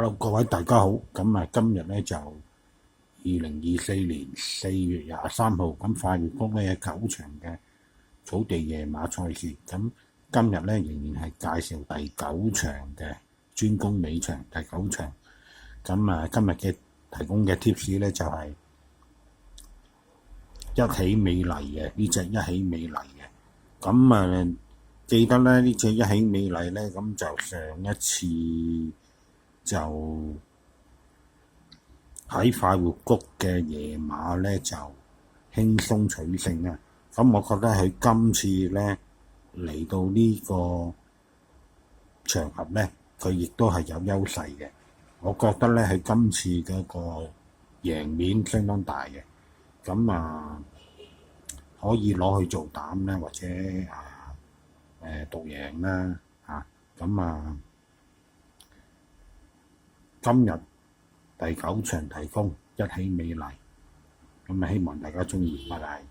Hello，各位大家好。今日咧就2024年4月23號，快活谷咧有9場嘅草地夜馬賽事。今日咧仍然係介紹第9場嘅專攻尾場第9場。今日嘅提供嘅 tips 咧就係一起美麗嘅呢隻一起美麗嘅。記得咧呢隻一起美麗咧，就上一次就喺快活谷嘅夜馬咧就輕鬆取勝啊！我覺得佢今次咧嚟到呢個場合咧，佢亦都係有優勢嘅。我覺得咧佢今次嘅個贏面相當大嘅，可以攞去做膽咧，或者獨贏啦嚇。今日第9場提供一起美麗，希望大家鍾意，拜拜。